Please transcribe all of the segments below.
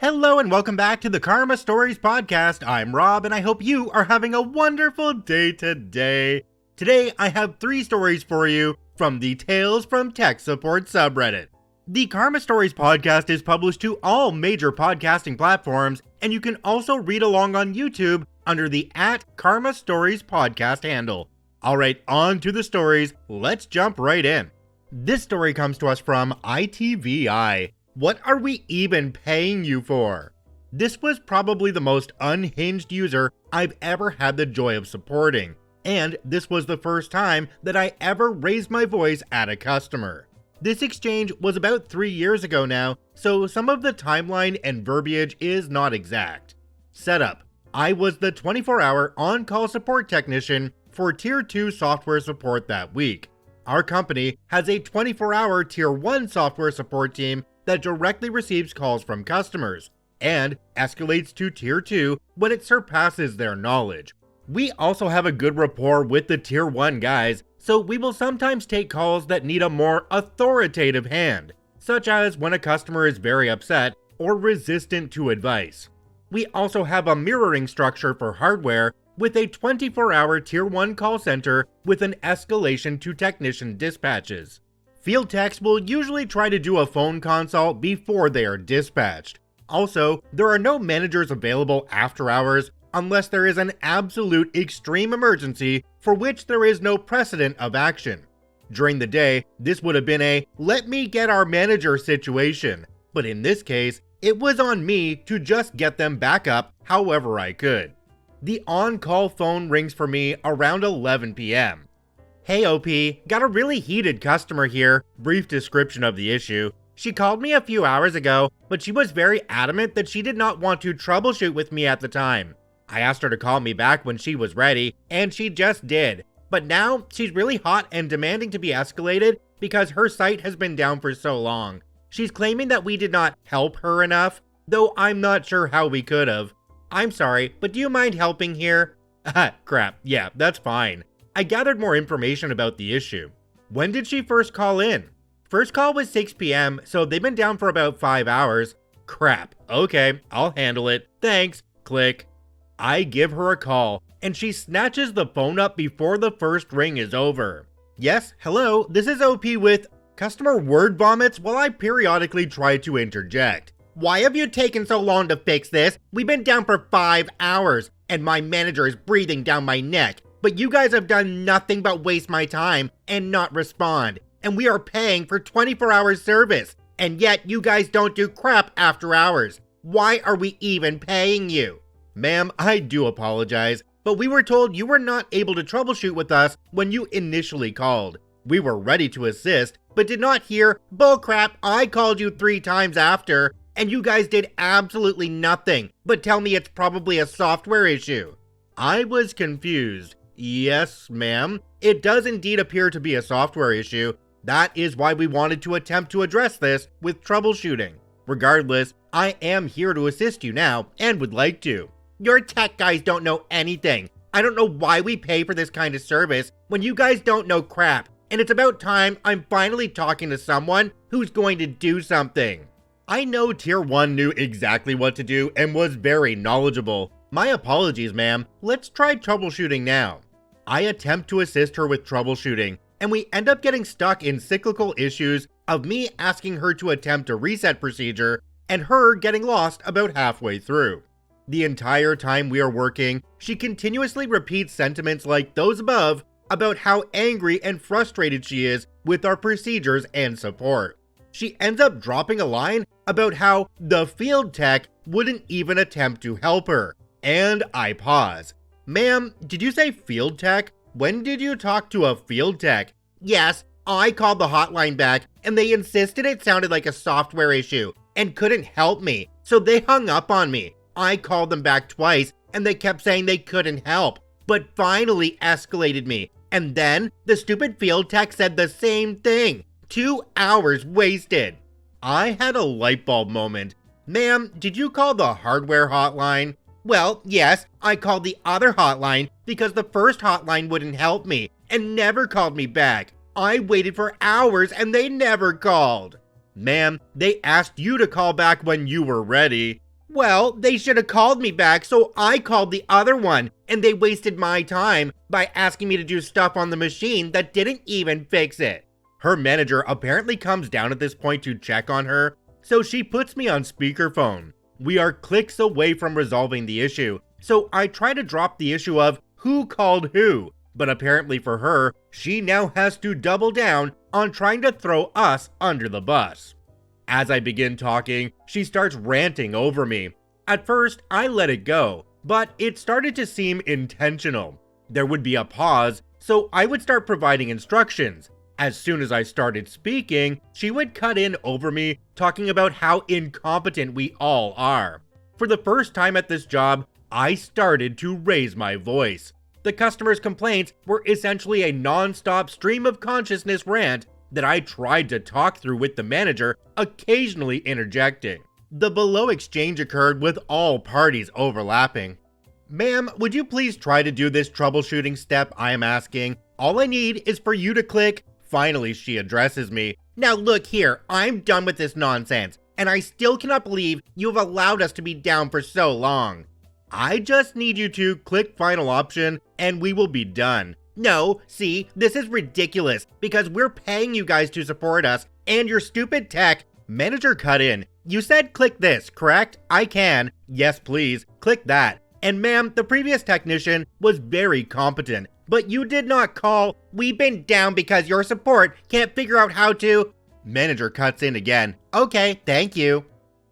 Hello and welcome back to the Karma Stories podcast. I'm Rob and I hope you are having a wonderful day today. Today I have 3 stories for you from the Tales from Tech Support subreddit. The Karma Stories podcast is published to all major podcasting platforms, and you can also read along on YouTube under the @Karma Stories podcast handle. Alright, on to the stories. Let's jump right in. This story comes to us from ITVI. What are we even paying you for? This was probably the most unhinged user I've ever had the joy of supporting, and this was the first time that I ever raised my voice at a customer. This exchange was about 3 years ago now, so some of the timeline and verbiage is not exact. Setup: I was the 24-hour on-call support technician for Tier 2 software support that week. Our company has a 24-hour Tier 1 software support team that directly receives calls from customers and escalates to Tier 2 when it surpasses their knowledge. We also have a good rapport with the Tier 1 guys, so we will sometimes take calls that need a more authoritative hand, such as when a customer is very upset or resistant to advice. We also have a mirroring structure for hardware with a 24-hour Tier 1 call center with an escalation to technician dispatches. Field techs will usually try to do a phone consult before they are dispatched. Also, there are no managers available after hours unless there is an absolute extreme emergency for which there is no precedent of action. During the day, this would have been a "let me get our manager" situation, but in this case, it was on me to just get them back up however I could. The on-call phone rings for me around 11 p.m. Hey OP, got a really heated customer here. Brief description of the issue. She called me a few hours ago, but she was very adamant that she did not want to troubleshoot with me at the time. I asked her to call me back when she was ready, and she just did. But now, she's really hot and demanding to be escalated because her site has been down for so long. She's claiming that we did not help her enough, though I'm not sure how we could have. I'm sorry, but do you mind helping here? Crap, yeah, that's fine. I gathered more information about the issue. When did she first call in? First call was 6 p.m, so they've been down for about 5 hours. Crap, okay, I'll handle it. Thanks, click. I give her a call, and she snatches the phone up before the first ring is over. Yes, hello, this is OP with customer word vomits while I periodically try to interject. Why have you taken so long to fix this? We've been down for 5 hours, and my manager is breathing down my neck. But you guys have done nothing but waste my time and not respond. And we are paying for 24-hour service. And yet you guys don't do crap after hours. Why are we even paying you? Ma'am, I do apologize, but we were told you were not able to troubleshoot with us when you initially called. We were ready to assist, but did not hear "bullcrap, I called you 3 times after, and you guys did absolutely nothing but tell me it's probably a software issue." I was confused. Yes, ma'am. It does indeed appear to be a software issue. That is why we wanted to attempt to address this with troubleshooting. Regardless, I am here to assist you now and would like to. Your tech guys don't know anything. I don't know why we pay for this kind of service when you guys don't know crap. And it's about time I'm finally talking to someone who's going to do something. I know Tier 1 knew exactly what to do and was very knowledgeable. My apologies, ma'am. Let's try troubleshooting now. I attempt to assist her with troubleshooting, and we end up getting stuck in cyclical issues of me asking her to attempt a reset procedure and her getting lost about halfway through. The entire time we are working, she continuously repeats sentiments like those above about how angry and frustrated she is with our procedures and support. She ends up dropping a line about how the field tech wouldn't even attempt to help her. And I pause. Ma'am, did you say field tech? When did you talk to a field tech? Yes, I called the hotline back and they insisted it sounded like a software issue and couldn't help me, so they hung up on me. I called them back twice and they kept saying they couldn't help, but finally escalated me. And then the stupid field tech said the same thing. 2 hours wasted. I had a light bulb moment. Ma'am, did you call the hardware hotline? Well, yes, I called the other hotline because the first hotline wouldn't help me and never called me back. I waited for hours and they never called. Ma'am, they asked you to call back when you were ready. Well, they should have called me back, so I called the other one, and they wasted my time by asking me to do stuff on the machine that didn't even fix it. Her manager apparently comes down at this point to check on her, so she puts me on speakerphone. We are clicks away from resolving the issue, so I try to drop the issue of who called who, but apparently for her, she now has to double down on trying to throw us under the bus. As I begin talking, she starts ranting over me. At first, I let it go, but it started to seem intentional. There would be a pause, so I would start providing instructions. As soon as I started speaking, she would cut in over me, talking about how incompetent we all are. For the first time at this job, I started to raise my voice. The customer's complaints were essentially a non-stop stream of consciousness rant that I tried to talk through with the manager, occasionally interjecting. The below exchange occurred with all parties overlapping. Ma'am, would you please try to do this troubleshooting step I am asking? All I need is for you to click. Finally, she addresses me. Now look here, I'm done with this nonsense, and I still cannot believe you have allowed us to be down for so long. I just need you to click final option, and we will be done. No, see, this is ridiculous, because we're paying you guys to support us, and your stupid tech. Manager cut in. You said click this, correct? I can. Yes, please. Click that. And ma'am, the previous technician was very competent, but you did not call. We've been down because your support can't figure out how to. Manager cuts in again. Okay, thank you.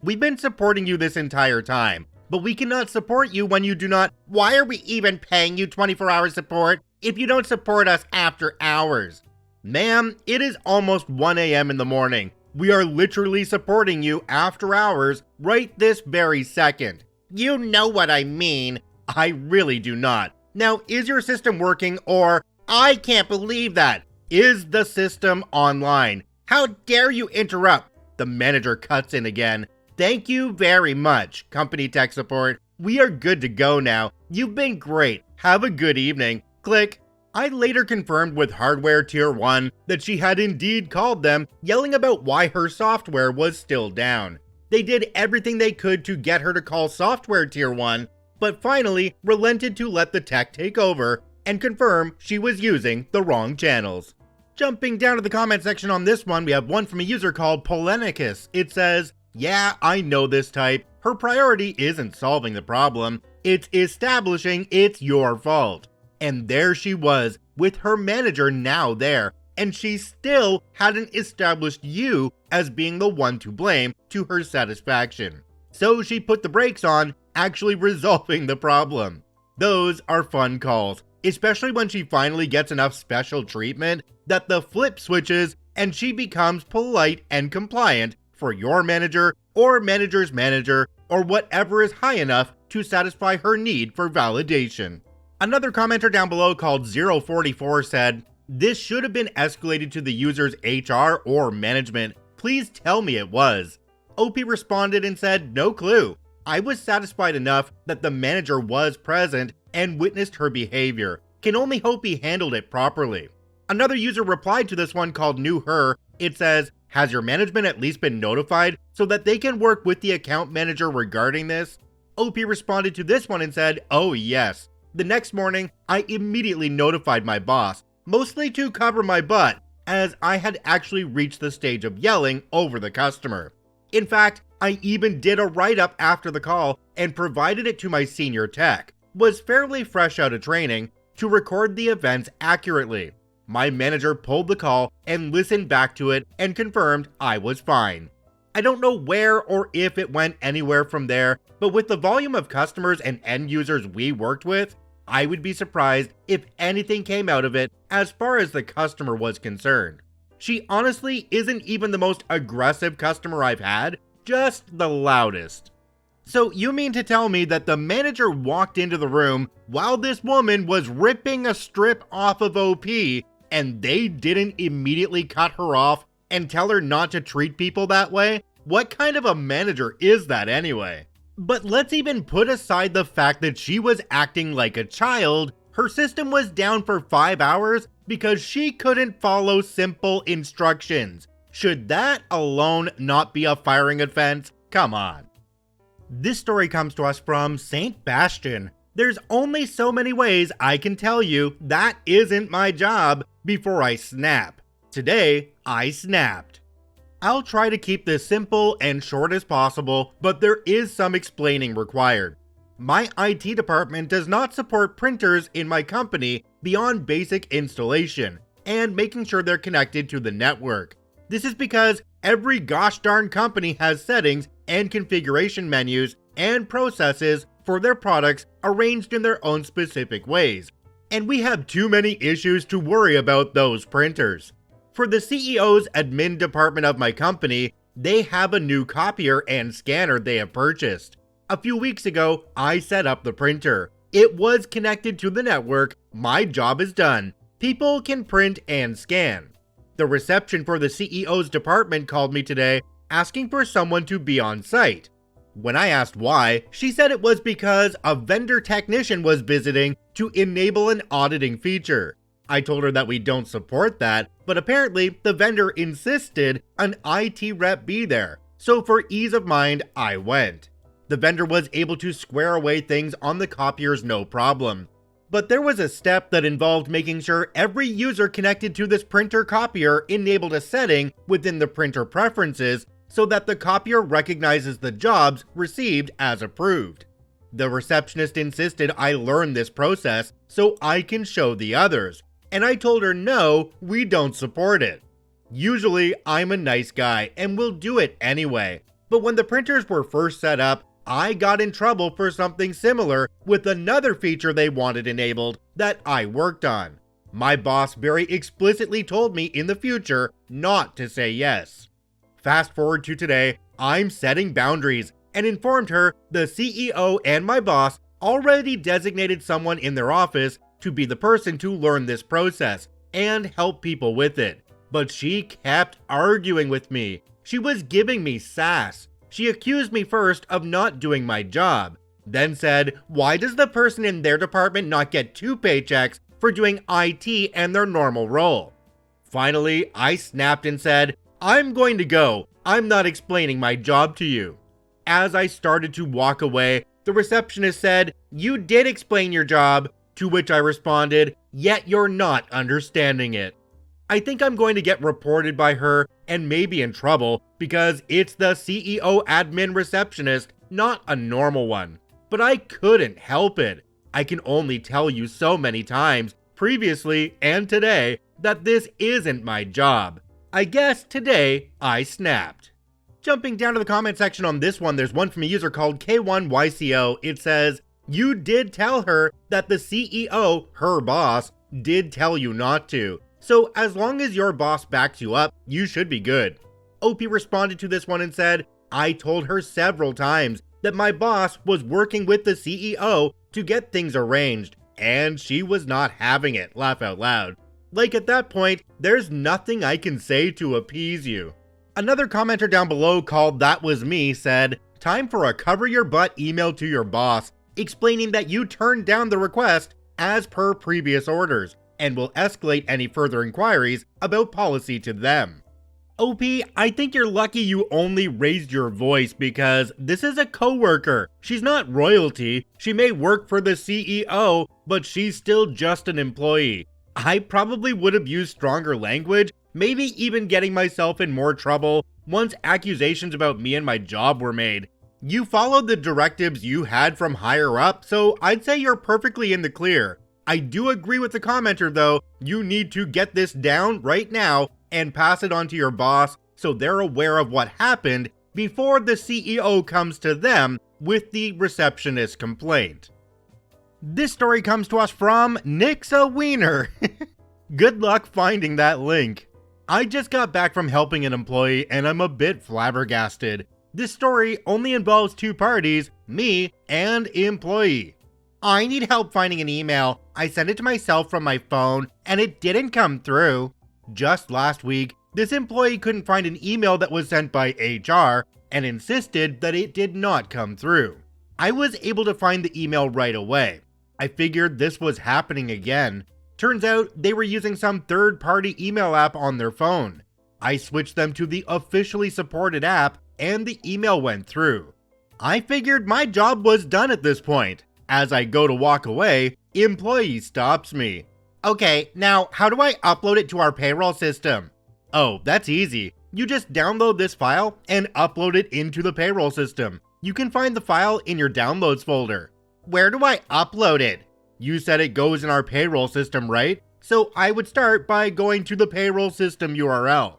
We've been supporting you this entire time, but we cannot support you when you do not. Why are we even paying you 24-hour support if you don't support us after hours? Ma'am, it is almost 1 a.m. in the morning. We are literally supporting you after hours right this very second. You know what I mean. I really do not. Now, is your system working or I can't believe that? Is the system online? How dare you interrupt? The manager cuts in again. Thank you very much, company tech support. We are good to go now. You've been great. Have a good evening. Click. I later confirmed with Hardware Tier 1 that she had indeed called them, yelling about why her software was still down. They did everything they could to get her to call Software Tier 1, but finally relented to let the tech take over and confirm she was using the wrong channels. Jumping down to the comment section on this one, we have one from a user called Polenicus. It says, yeah, I know this type. Her priority isn't solving the problem, it's establishing it's your fault. And there she was, with her manager now there, and she still hadn't established you as being the one to blame to her satisfaction. So she put the brakes on actually resolving the problem. Those are fun calls, especially when she finally gets enough special treatment that the flip switches and she becomes polite and compliant for your manager or manager's manager or whatever is high enough to satisfy her need for validation. Another commenter down below called 044 said, this should have been escalated to the user's HR or management. Please tell me it was. OP responded and said, no clue. I was satisfied enough that the manager was present and witnessed her behavior. Can only hope he handled it properly. Another user replied to this one called New Her. It says, has your management at least been notified so that they can work with the account manager regarding this? OP responded to this one and said, oh yes. The next morning, I immediately notified my boss, mostly to cover my butt, as I had actually reached the stage of yelling over the customer. In fact, I even did a write-up after the call and provided it to my senior tech, was fairly fresh out of training, to record the events accurately. My manager pulled the call and listened back to it and confirmed I was fine. I don't know where or if it went anywhere from there, but with the volume of customers and end users we worked with, I would be surprised if anything came out of it as far as the customer was concerned. She honestly isn't even the most aggressive customer I've had, just the loudest. So you mean to tell me that the manager walked into the room while this woman was ripping a strip off of OP and they didn't immediately cut her off and tell her not to treat people that way? What kind of a manager is that anyway? But let's even put aside the fact that she was acting like a child. Her system was down for 5 hours because she couldn't follow simple instructions. Should that alone not be a firing offense? Come on. This story comes to us from St. Bastian. There's only so many ways I can tell you that isn't my job before I snap. Today, I snapped. I'll try to keep this simple and short as possible, but there is some explaining required. My IT department does not support printers in my company beyond basic installation and making sure they're connected to the network. This is because every gosh darn company has settings and configuration menus and processes for their products arranged in their own specific ways, and we have too many issues to worry about those printers. For the CEO's admin department of my company, they have a new copier and scanner they have purchased. A few weeks ago, I set up the printer. It was connected to the network. My job is done. People can print and scan. The reception for the CEO's department called me today asking for someone to be on site. When I asked why, she said it was because a vendor technician was visiting to enable an auditing feature. I told her that we don't support that, but apparently the vendor insisted an IT rep be there, so for ease of mind, I went. The vendor was able to square away things on the copiers no problem. But there was a step that involved making sure every user connected to this printer copier enabled a setting within the printer preferences so that the copier recognizes the jobs received as approved. The receptionist insisted I learn this process so I can show the others, and I told her no, we don't support it. Usually, I'm a nice guy and will do it anyway, but when the printers were first set up, I got in trouble for something similar with another feature they wanted enabled that I worked on. My boss very explicitly told me in the future not to say yes. Fast forward to today, I'm setting boundaries and informed her the CEO and my boss already designated someone in their office to be the person to learn this process and help people with it. But she kept arguing with me. She was giving me sass. She accused me first of not doing my job, then said, why does the person in their department not get 2 paychecks for doing IT and their normal role? Finally, I snapped and said, I'm going to go. I'm not explaining my job to you. As I started to walk away, the receptionist said, you did explain your job, to which I responded, yet you're not understanding it. I think I'm going to get reported by her and maybe in trouble because it's the CEO admin receptionist, not a normal one. But I couldn't help it. I can only tell you so many times, previously and today, that this isn't my job. I guess today I snapped. Jumping down to the comment section on this one, there's one from a user called K1YCO. It says, you did tell her that the CEO, her boss, did tell you not to. So as long as your boss backs you up, you should be good. OP responded to this one and said, I told her several times that my boss was working with the CEO to get things arranged, and she was not having it, laugh out loud. Like at that point, there's nothing I can say to appease you. Another commenter down below called That Was Me said, time for a cover your butt email to your boss, explaining that you turned down the request as per previous orders, and will escalate any further inquiries about policy to them. OP, I think you're lucky you only raised your voice because this is a coworker. She's not royalty. She may work for the CEO, but she's still just an employee. I probably would have used stronger language, maybe even getting myself in more trouble once accusations about me and my job were made. You followed the directives you had from higher up, so I'd say you're perfectly in the clear. I do agree with the commenter though, you need to get this down right now and pass it on to your boss so they're aware of what happened before the CEO comes to them with the receptionist complaint. This story comes to us from Nixa Wiener. Good luck finding that link. I just got back from helping an employee and I'm a bit flabbergasted. This story only involves 2 parties, me and employee. I need help finding an email. I sent it to myself from my phone and it didn't come through. Just last week, this employee couldn't find an email that was sent by HR and insisted that it did not come through. I was able to find the email right away. I figured this was happening again. Turns out they were using some third-party email app on their phone. I switched them to the officially supported app and the email went through. I figured my job was done at this point. As I go to walk away, employee stops me. Okay, now how do I upload it to our payroll system? Oh, that's easy. You just download this file and upload it into the payroll system. You can find the file in your downloads folder. Where do I upload it? You said it goes in our payroll system, right? So I would start by going to the payroll system URL.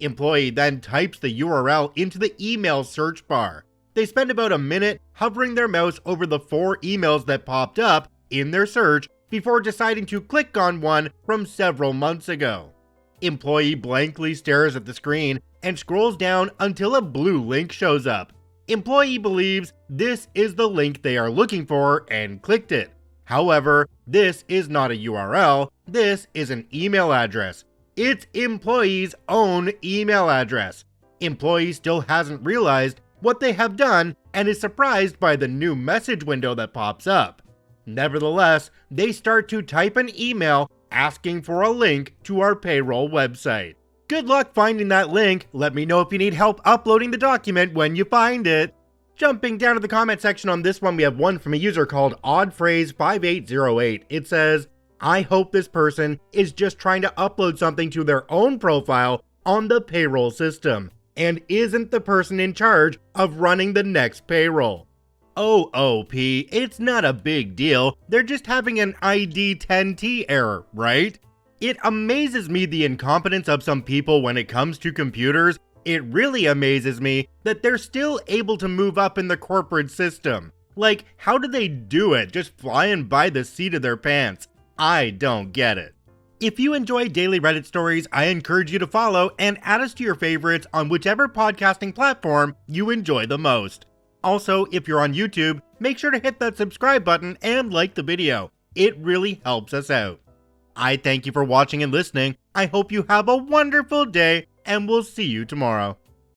Employee then types the URL into the email search bar. They spend about a minute hovering their mouse over the 4 emails that popped up in their search before deciding to click on one from several months ago. Employee blankly stares at the screen and scrolls down until a blue link shows up. Employee believes this is the link they are looking for and clicked it. However, this is not a URL, this is an email address. It's employee's own email address. Employee still hasn't realized what they have done and is surprised by the new message window that pops up. Nevertheless, they start to type an email asking for a link to our payroll website. Good luck finding that link. Let me know if you need help uploading the document when you find it. Jumping down to the comment section on this one, we have one from a user called oddphrase5808. It says, I hope this person is just trying to upload something to their own profile on the payroll system and isn't the person in charge of running the next payroll. OOP, it's not a big deal. They're just having an ID 10T error, right? It amazes me the incompetence of some people when it comes to computers. It really amazes me that they're still able to move up in the corporate system. Like, how do they do it? Just flying by the seat of their pants. I don't get it. If you enjoy daily Reddit stories, I encourage you to follow and add us to your favorites on whichever podcasting platform you enjoy the most. Also, if you're on YouTube, make sure to hit that subscribe button and like the video. It really helps us out. I thank you for watching and listening. I hope you have a wonderful day, and we'll see you tomorrow.